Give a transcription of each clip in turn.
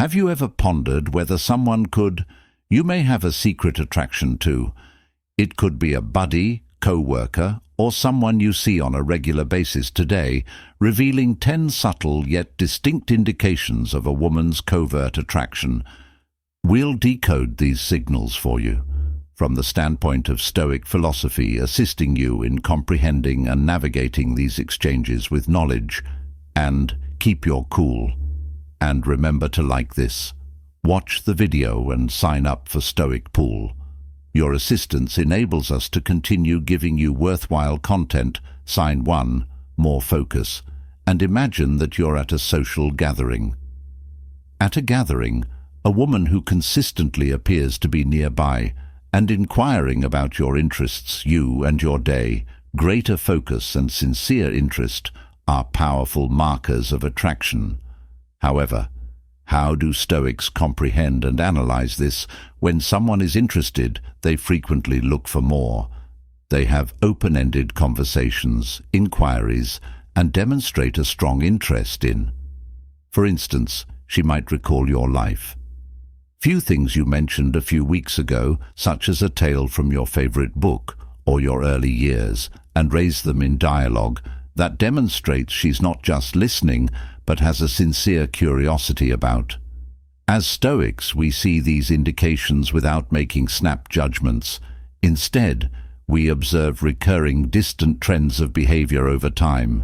Have you ever pondered whether someone you may have a secret attraction to? It could be a buddy, co-worker, or someone you see on a regular basis today, revealing 10 subtle yet distinct indications of a woman's covert attraction. We'll decode these signals for you, from the standpoint of Stoic philosophy, assisting you in comprehending and navigating these exchanges with knowledge. And keep your cool. And remember to like this. Watch the video and sign up for Stoic Pool. Your assistance enables us to continue giving you worthwhile content. Sign 1, more focus, and imagine that you're at a social gathering. At a gathering, a woman who consistently appears to be nearby and inquiring about your interests, you and your day, greater focus and sincere interest are powerful markers of attraction. However, how do Stoics comprehend and analyze this? When someone is interested, they frequently look for more. They have open-ended conversations, inquiries, and demonstrate a strong interest in. For instance, she might recall your life. Few things you mentioned a few weeks ago, such as a tale from your favorite book or your early years, and raise them in dialogue. That demonstrates she's not just listening, but has a sincere curiosity about. As Stoics, we see these indications without making snap judgments. Instead, we observe recurring distant trends of behavior over time.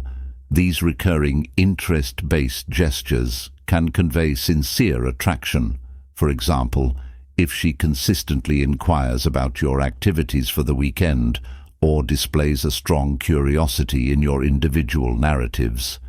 These recurring interest-based gestures can convey sincere attraction. For example, if she consistently inquires about your activities for the weekend, or displays a strong curiosity in your individual narratives.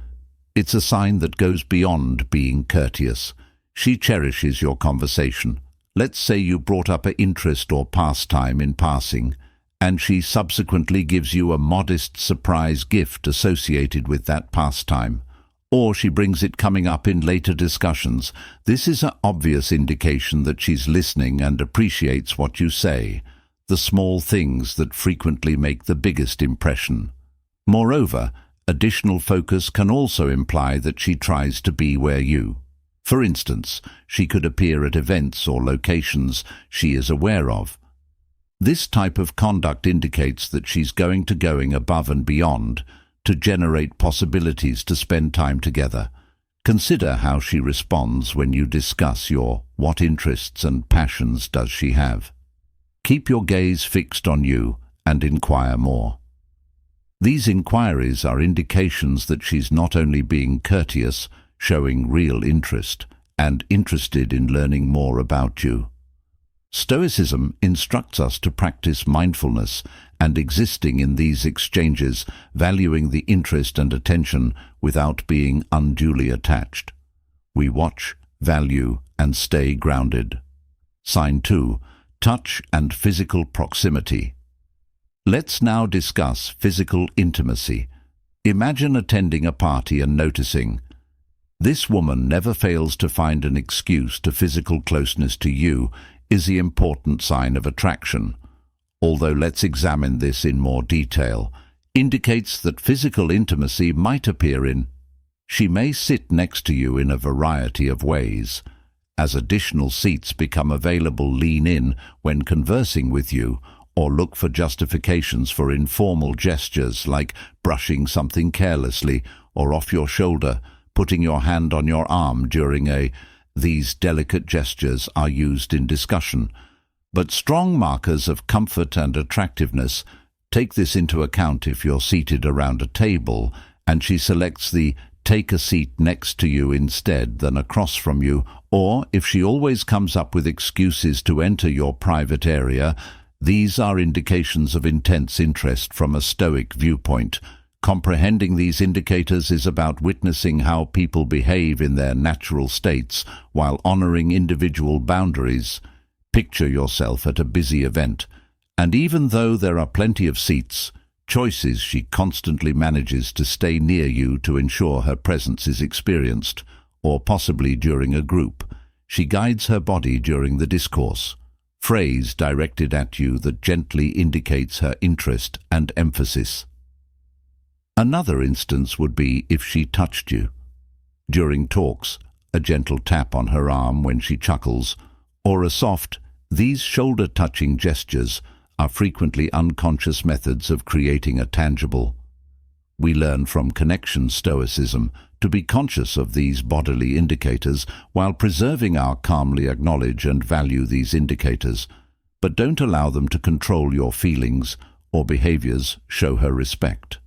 It's a sign that goes beyond being courteous. She cherishes your conversation. Let's say you brought up an interest or pastime in passing, and she subsequently gives you a modest surprise gift associated with that pastime. Or she brings it coming up in later discussions. This is an obvious indication that she's listening and appreciates what you say. The small things that frequently make the biggest impression. Moreover, additional focus can also imply that she tries to be where you. For instance, she could appear at events or locations she is aware of. This type of conduct indicates that she's going above and beyond to generate possibilities to spend time together. Consider how she responds when you discuss what interests and passions does she have. Keep your gaze fixed on you and inquire more. These inquiries are indications that she's not only being courteous, showing real interest, and interested in learning more about you. Stoicism instructs us to practice mindfulness and existing in these exchanges, valuing the interest and attention without being unduly attached. We watch, value, and stay grounded. Sign 2. Touch and physical proximity. Let's now discuss physical intimacy. Imagine attending a party and noticing, this woman never fails to find an excuse to physical closeness to you is the important sign of attraction. Although let's examine this in more detail, indicates that physical intimacy might appear in, she may sit next to you in a variety of ways. As additional seats become available, lean in when conversing with you, or look for justifications for informal gestures like brushing something carelessly or off your shoulder, putting your hand on your arm during these delicate gestures are used in discussion. But strong markers of comfort and attractiveness take this into account if you're seated around a table and she selects the take a seat next to you instead than across from you, or if she always comes up with excuses to enter your private area. These are indications of intense interest from a Stoic viewpoint. Comprehending these indicators is about witnessing how people behave in their natural states while honoring individual boundaries. Picture yourself at a busy event, and even though there are plenty of seats, choices, she constantly manages to stay near you to ensure her presence is experienced, or possibly during a group. She guides her body during the discourse. Phrase directed at you that gently indicates her interest and emphasis. Another instance would be if she touched you. During talks, a gentle tap on her arm when she chuckles, or a soft, these shoulder-touching gestures are frequently unconscious methods of creating a tangible. We learn from connection Stoicism to be conscious of these bodily indicators while preserving our calmly acknowledge and value these indicators, but don't allow them to control your feelings or behaviors. Show her respect.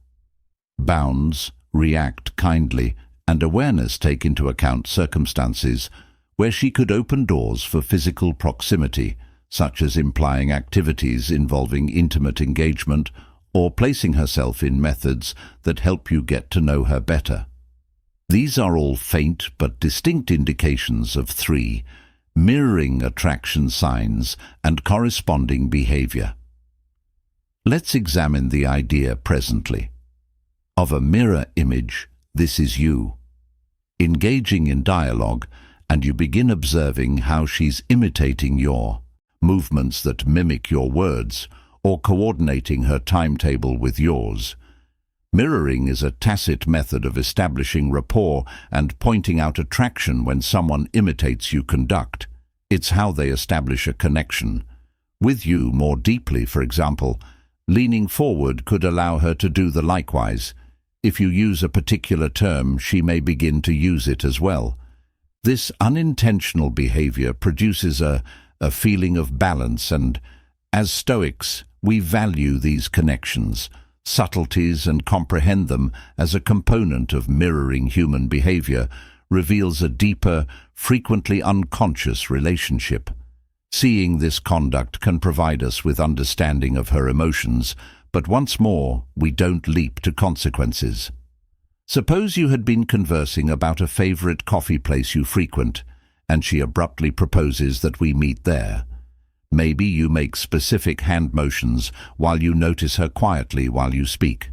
Bounds, react kindly, and awareness take into account circumstances where she could open doors for physical proximity, such as implying activities involving intimate engagement or placing herself in methods that help you get to know her better. These are all faint but distinct indications of 3 mirroring attraction signs and corresponding behavior. Let's examine the idea presently. Of a mirror image, this is you. Engaging in dialogue, and you begin observing how she's imitating your movements that mimic your words, or coordinating her timetable with yours. Mirroring is a tacit method of establishing rapport and pointing out attraction when someone imitates you conduct. It's how they establish a connection with you more deeply. For example, leaning forward could allow her to do the likewise. If you use a particular term, she may begin to use it as well. This unintentional behavior produces a feeling of balance, and as Stoics, we value these connections, subtleties, and comprehend them as a component of mirroring. Human behavior reveals a deeper, frequently unconscious relationship. Seeing this conduct can provide us with understanding of her emotions, but once more, we don't leap to consequences. Suppose you had been conversing about a favorite coffee place you frequent, and she abruptly proposes that we meet there. Maybe you make specific hand motions while you notice her quietly while you speak.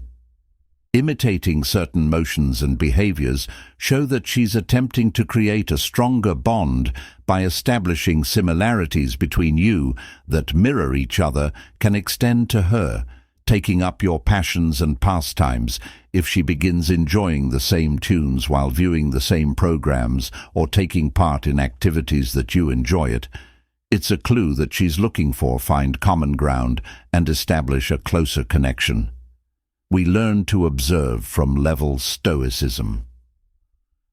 Imitating certain motions and behaviors show that she's attempting to create a stronger bond by establishing similarities between you that mirror each other can extend to her, taking up your passions and pastimes. If she begins enjoying the same tunes while viewing the same programs or taking part in activities that you enjoy, it's a clue that she's looking for find common ground and establish a closer connection. We learn to observe from level Stoicism.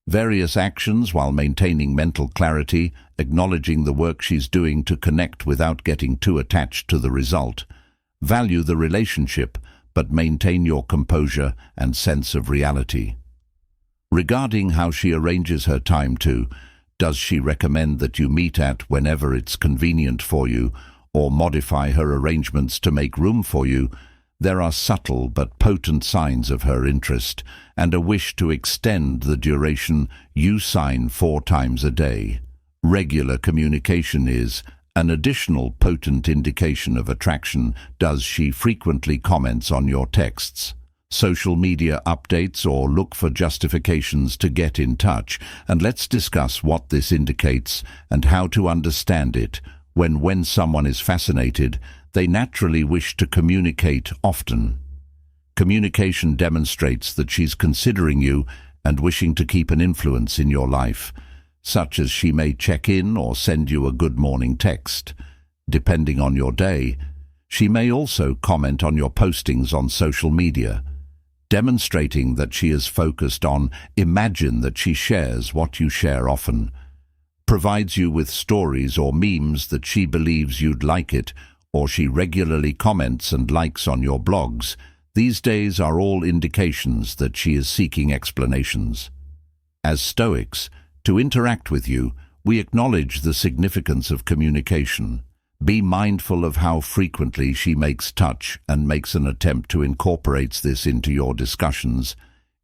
Various actions while maintaining mental clarity, acknowledging the work she's doing to connect without getting too attached to the result. Value the relationship, but maintain your composure and sense of reality. Regarding how she arranges her time too, does she recommend that you meet at whenever it's convenient for you, or modify her arrangements to make room for you? There are subtle but potent signs of her interest and a wish to extend the duration you sign 4 times a day. Regular communication is an additional potent indication of attraction. Does she frequently comments on your texts, social media updates, or look for justifications to get in touch? And let's discuss what this indicates and how to understand it. When someone is fascinated, they naturally wish to communicate often. Communication demonstrates that she's considering you and wishing to keep an influence in your life, such as she may check in or send you a good morning text. Depending on your day, she may also comment on your postings on social media, demonstrating that she is focused on. Imagine that she shares what you share often, provides you with stories or memes that she believes you'd like it, or she regularly comments and likes on your blogs. These days are all indications that she is seeking explanations. As Stoics, to interact with you, we acknowledge the significance of communication. Be mindful of how frequently she makes touch and makes an attempt to incorporate this into your discussions.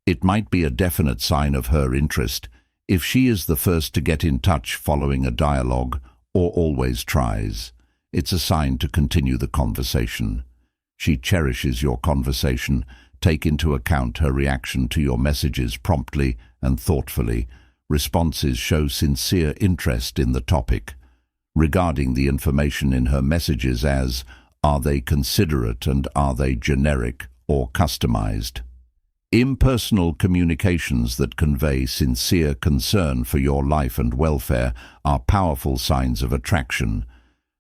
It might be a definite sign of her interest if she is the first to get in touch following a dialogue, or always tries. It's a sign to continue the conversation. She cherishes your conversation. Take into account her reaction to your messages promptly and thoughtfully. Responses show sincere interest in the topic. Regarding the information in her messages, as are they considerate and are they generic or customized? Impersonal communications that convey sincere concern for your life and welfare are powerful signs of attraction.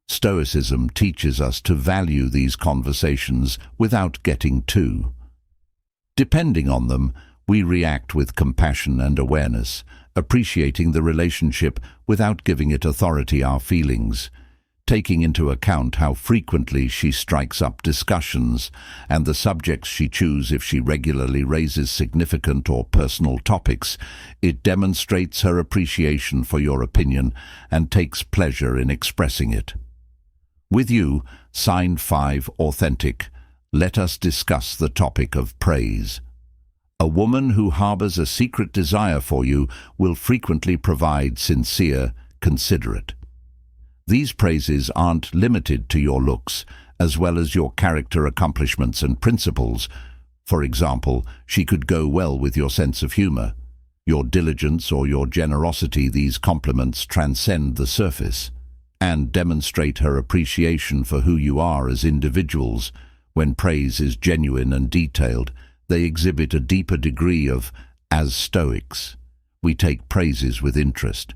Stoicism teaches us to value these conversations without getting too depending on them. We react with compassion and awareness, appreciating the relationship without giving it authority. Our feelings, taking into account how frequently she strikes up discussions and the subjects she chooses. If she regularly raises significant or personal topics, it demonstrates her appreciation for your opinion and takes pleasure in expressing it. With you, sign 5, authentic. Let us discuss the topic of praise. A woman who harbors a secret desire for you will frequently provide sincere, considerate. These praises aren't limited to your looks, as well as your character, accomplishments, and principles. For example, she could go well with your sense of humor, your diligence, or your generosity. These compliments transcend the surface and demonstrate her appreciation for who you are as individuals. When praise is genuine and detailed, they exhibit a deeper degree of, as Stoics, we take praises with interest,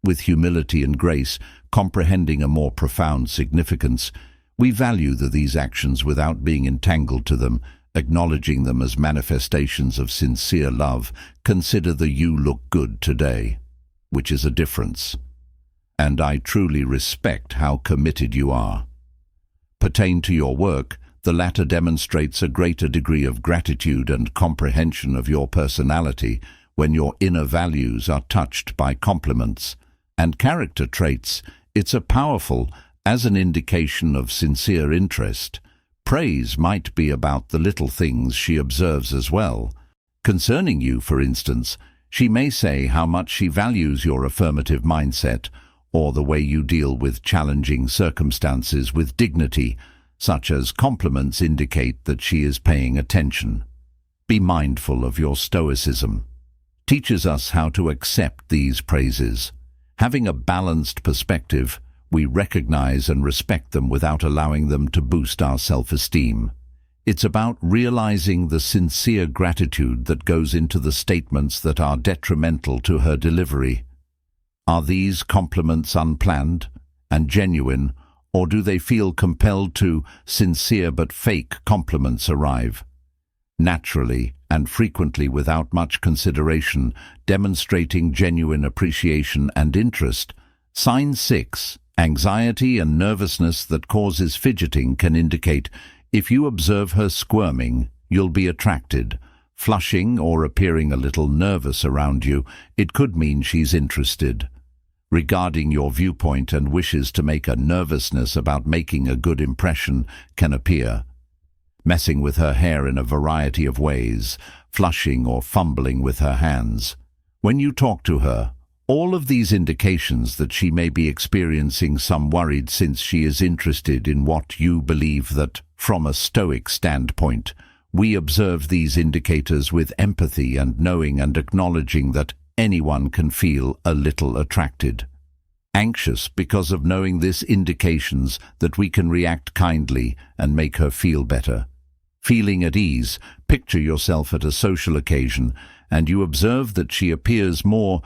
with humility and grace, comprehending a more profound significance. We value these actions without being entangled to them, acknowledging them as manifestations of sincere love. Consider the "you look good today," which is a difference. And "I truly respect how committed you are" pertain to your work. The latter demonstrates a greater degree of gratitude and comprehension of your personality. When your inner values are touched by compliments and character traits, it's a powerful as an indication of sincere interest. Praise might be about the little things she observes as well. Concerning you, for instance, she may say how much she values your affirmative mindset or the way you deal with challenging circumstances with dignity. Such as compliments indicate that she is paying attention. Be mindful of your Stoicism. Teaches us how to accept these praises. Having a balanced perspective, we recognize and respect them without allowing them to boost our self-esteem. It's about realizing the sincere gratitude that goes into the statements that are detrimental to her delivery. Are these compliments unplanned and genuine, or do they feel compelled to? Sincere but fake compliments arrive naturally and frequently without much consideration, demonstrating genuine appreciation and interest. Sign 6. Anxiety and nervousness that causes fidgeting can indicate. If you observe her squirming, you'll be attracted. Flushing or appearing a little nervous around you, it could mean she's interested. Regarding your viewpoint and wishes to make a nervousness about making a good impression can appear. Messing with her hair in a variety of ways, flushing or fumbling with her hands. When you talk to her, all of these indications that she may be experiencing some worried since she is interested in what you believe. That, from a Stoic standpoint, we observe these indicators with empathy and knowing and acknowledging that anyone can feel a little attracted. Anxious because of knowing this indications that we can react kindly and make her feel better. Feeling at ease, picture yourself at a social occasion and you observe that she appears more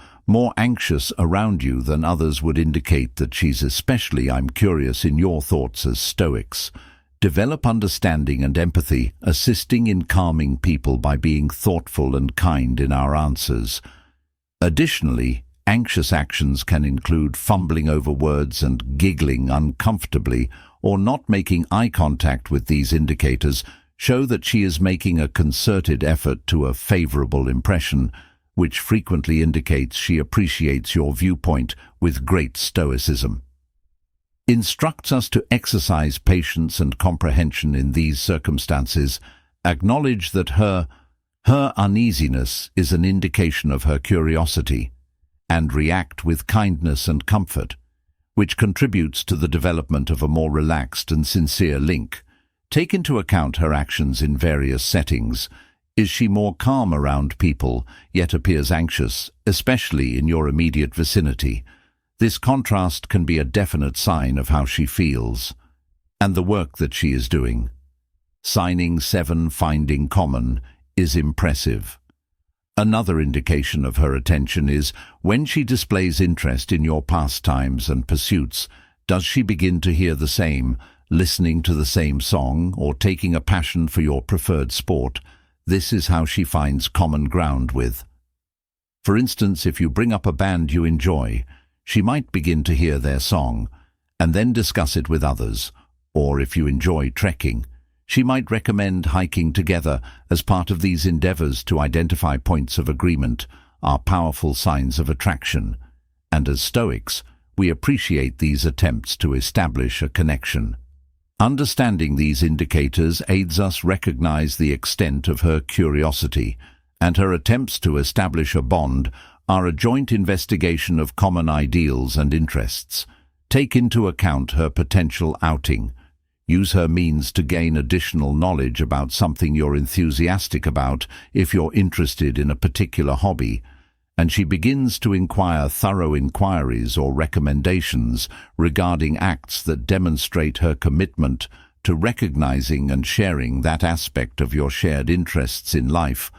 anxious around you than others would indicate that she's especially. I'm curious in your thoughts as Stoics. Develop understanding and empathy, assisting in calming people by being thoughtful and kind in our answers. Additionally, anxious actions can include fumbling over words and giggling uncomfortably or not making eye contact. With these indicators, show that she is making a concerted effort to a favorable impression, which frequently indicates she appreciates your viewpoint. With great Stoicism, instructs us to exercise patience and comprehension in these circumstances. Acknowledge that her uneasiness is an indication of her curiosity, and react with kindness and comfort, which contributes to the development of a more relaxed and sincere link. Take into account her actions in various settings. Is she more calm around people, yet appears anxious, especially in your immediate vicinity? This contrast can be a definite sign of how she feels and the work that she is doing. Signing 7. Finding common. is impressive. Another indication of her attention is when she displays interest in your pastimes and pursuits. Does she begin to hear the same, listening to the same song, or taking a passion for your preferred sport? This is how she finds common ground with. For instance, if you bring up a band you enjoy, she might begin to hear their song, and then discuss it with others. Or if you enjoy trekking, she might recommend hiking together. As part of these endeavors to identify points of agreement are powerful signs of attraction, and as Stoics, we appreciate these attempts to establish a connection. Understanding these indicators aids us recognize the extent of her curiosity, and her attempts to establish a bond are a joint investigation of common ideals and interests. Take into account her potential outing. Use her means to gain additional knowledge about something you're enthusiastic about if you're interested in a particular hobby, and she begins to inquire thorough inquiries or recommendations regarding acts that demonstrate her commitment to recognizing and sharing that aspect of your shared interests in life,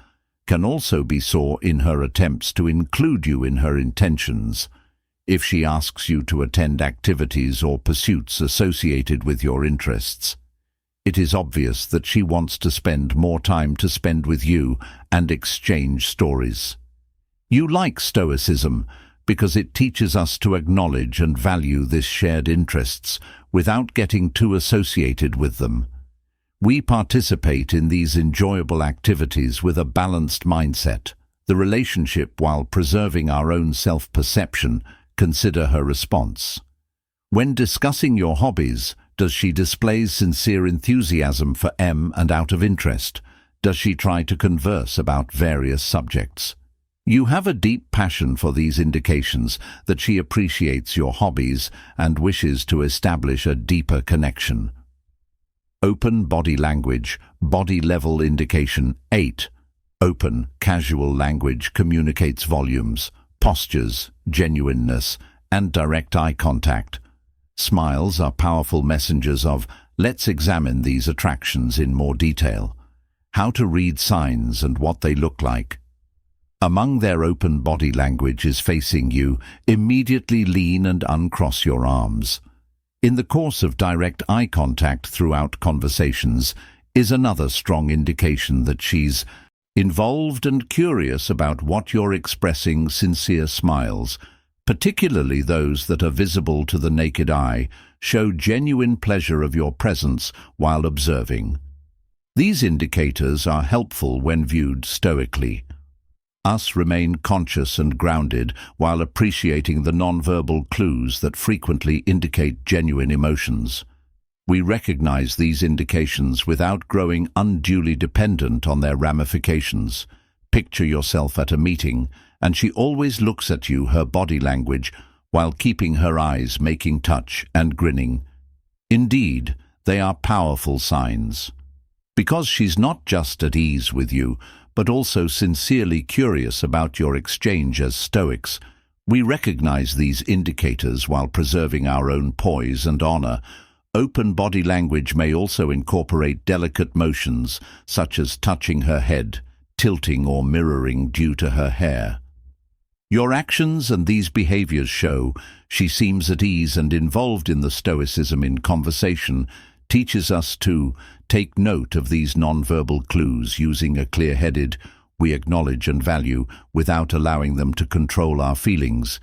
can also be saw in her attempts to include you in her intentions. If she asks you to attend activities or pursuits associated with your interests, it is obvious that she wants to spend more time to spend with you and exchange stories. You like Stoicism because it teaches us to acknowledge and value these shared interests without getting too associated with them. We participate in these enjoyable activities with a balanced mindset. The relationship while preserving our own self-perception. Consider her response. When discussing your hobbies, does she display sincere enthusiasm for them and out of interest? Does she try to converse about various subjects? You have a deep passion for these indications that she appreciates your hobbies and wishes to establish a deeper connection. Open body language, body level indication 8. Open, casual language communicates volumes. Postures, genuineness, and direct eye contact. Smiles are powerful messengers of, let's examine these attractions in more detail. How to read signs and what they look like. Among their open body language is facing you, immediately lean and uncross your arms. In the course of direct eye contact throughout conversations is another strong indication that she's involved and curious about what you're expressing. Sincere smiles, particularly those that are visible to the naked eye, show genuine pleasure of your presence while observing. These indicators are helpful when viewed stoically. Us remain conscious and grounded while appreciating the nonverbal clues that frequently indicate genuine emotions. We recognize these indications without growing unduly dependent on their ramifications. Picture yourself at a meeting, and she always looks at you, her body language, while keeping her eyes making touch and grinning. Indeed, they are powerful signs. Because she's not just at ease with you, but also sincerely curious about your exchange as Stoics, we recognize these indicators while preserving our own poise and honor. Open body language may also incorporate delicate motions, such as touching her head, tilting or mirroring due to her hair. Your actions and these behaviors show she seems at ease and involved in the Stoicism in conversation, teaches us to take note of these nonverbal clues using a clear-headed, we acknowledge and value without allowing them to control our feelings.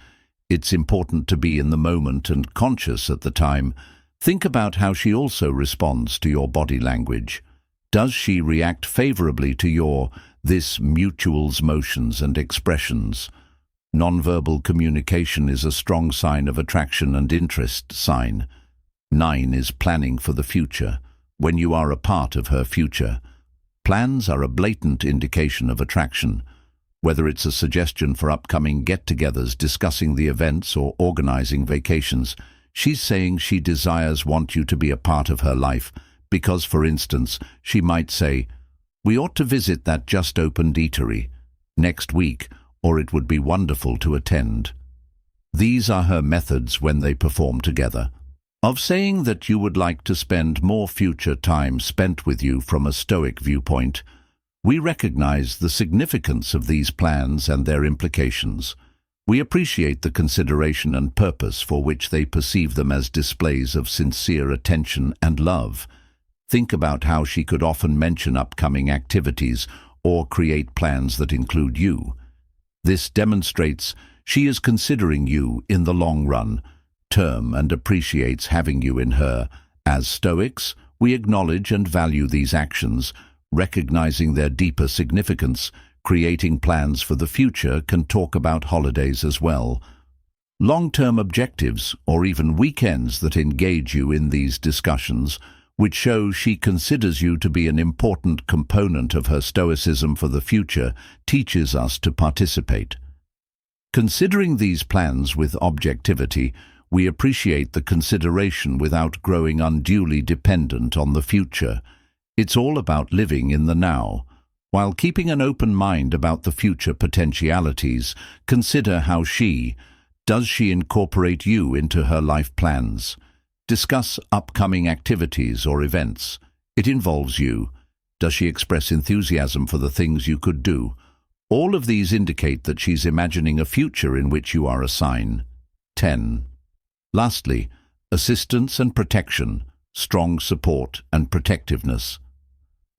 It's important to be in the moment and conscious at the time. Think about how she also responds to your body language. Does she react favorably to this mutual's motions and expressions? Nonverbal communication is a strong sign of attraction and interest sign. 9 is planning for the future. When you are a part of her future, plans are a blatant indication of attraction. Whether it's a suggestion for upcoming get-togethers, discussing the events, or organizing vacations, she's saying she want you to be a part of her life because, for instance, she might say, "We ought to visit that just-opened eatery next week, or it would be wonderful to attend." These are her methods when they perform together. Of saying that you would like to spend more future time spent with you from a Stoic viewpoint, We recognize the significance of these plans and their implications. We appreciate the consideration and purpose for which they perceive them as displays of sincere attention and love. Think about how she could often mention upcoming activities or create plans that include you. This demonstrates she is considering you in the long run, term, and appreciates having you in her. As Stoics, we acknowledge and value these actions, recognizing their deeper significance. Creating plans for the future can talk about holidays as well. Long-term objectives, or even weekends that engage you in these discussions, which show she considers you to be an important component of her Stoicism for the future, teaches us to participate. Considering these plans with objectivity, we appreciate the consideration without growing unduly dependent on the future. It's all about living in the now. While keeping an open mind about the future potentialities, consider how does she incorporate you into her life plans? Discuss upcoming activities or events. It involves you. Does she express enthusiasm for the things you could do? All of these indicate that she's imagining a future in which you are a sign. 10. Lastly, assistance and protection, strong support and protectiveness.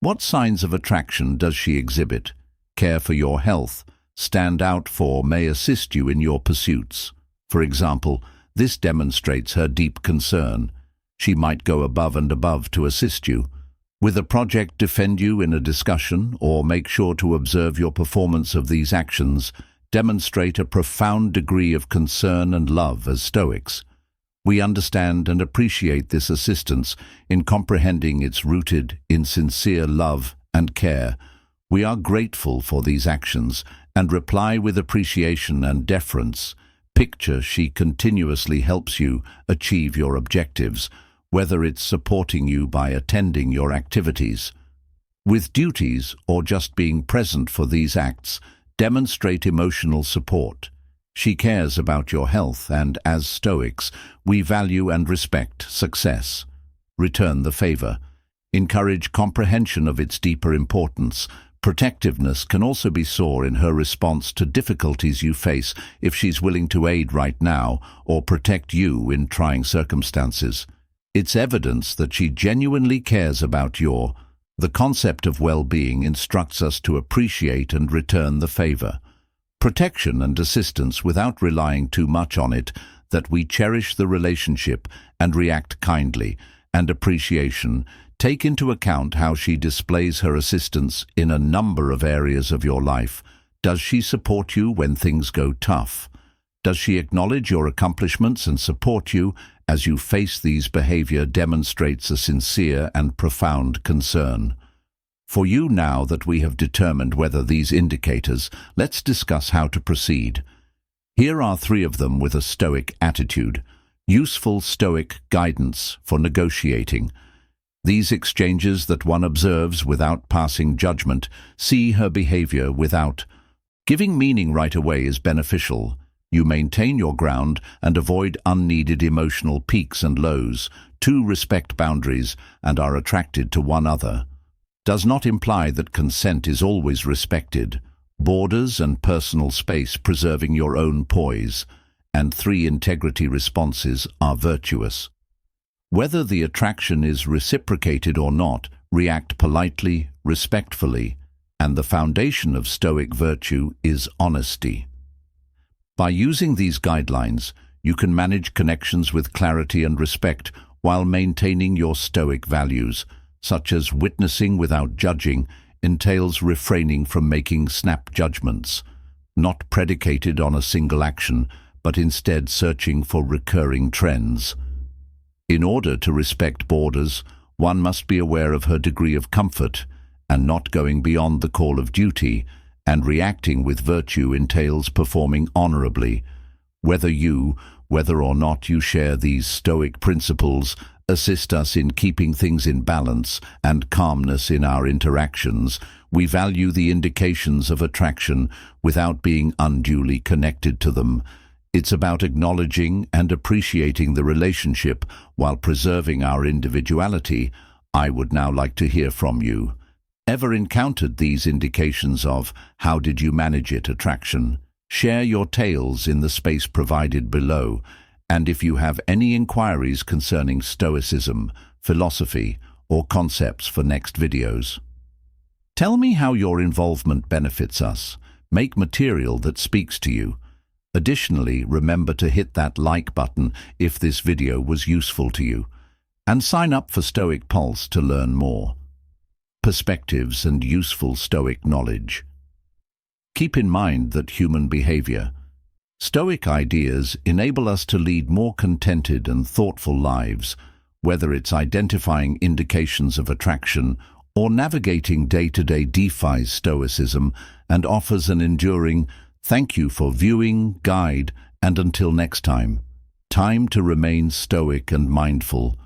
What signs of attraction does she exhibit? Care for your health, stand out for, may assist you in your pursuits. For example, this demonstrates her deep concern. She might go above and above to assist you. With a project, defend you in a discussion, or make sure to observe your performance of these actions, demonstrate a profound degree of concern and love as Stoics. We understand and appreciate this assistance in comprehending it's rooted in sincere love and care. We are grateful for these actions and reply with appreciation and deference. Picture she continuously helps you achieve your objectives, whether it's supporting you by attending your activities. With duties or just being present for these acts, demonstrate emotional support. She cares about your health, and as Stoics, we value and respect success. Return the favor. Encourage comprehension of its deeper importance. Protectiveness can also be saw in her response to difficulties you face if she's willing to aid right now or protect you in trying circumstances. It's evidence that she genuinely cares about the concept of well-being instructs us to appreciate and return the favor. Protection and assistance without relying too much on it, that we cherish the relationship and react kindly, and appreciation. Take into account how she displays her assistance in a number of areas of your life. Does she support you when things go tough? Does she acknowledge your accomplishments and support you as you face these? Behavior demonstrates a sincere and profound concern for you. Now that we have determined whether these indicators, let's discuss how to proceed. Here are 3 of them with a Stoic attitude. Useful Stoic guidance for negotiating. These exchanges that one observes without passing judgment, see her behavior without giving meaning right away is beneficial. You maintain your ground and avoid unneeded emotional peaks and lows. 2. Respect boundaries and are attracted to one another. Does not imply that consent is always respected. Borders and personal space, preserving your own poise. And 3. Integrity responses are virtuous. Whether the attraction is reciprocated or not, react politely, respectfully, and the foundation of Stoic virtue is honesty. By using these guidelines, you can manage connections with clarity and respect while maintaining your Stoic values, such as witnessing without judging, entails refraining from making snap judgments, not predicated on a single action, but instead searching for recurring trends. In order to respect borders, one must be aware of her degree of comfort and not going beyond the call of duty, and reacting with virtue entails performing honorably. Whether or not you share these Stoic principles, assist us in keeping things in balance and calmness in our interactions. We value the indications of attraction without being unduly connected to them. It's about acknowledging and appreciating the relationship while preserving our individuality. I would now like to hear from you. Ever encountered these indications of how did you manage it attraction? Share your tales in the space provided below, and if you have any inquiries concerning Stoicism, philosophy, or concepts for next videos. Tell me how your involvement benefits us. Make material that speaks to you. Additionally, remember to hit that like button if this video was useful to you, and sign up for Stoic Pulse to learn more perspectives and useful Stoic knowledge. Keep in mind that human behavior, Stoic ideas enable us to lead more contented and thoughtful lives, whether it's identifying indications of attraction or navigating day-to-day defies Stoicism and offers an enduring thank you for viewing, guide, and until next time, time to remain stoic and mindful,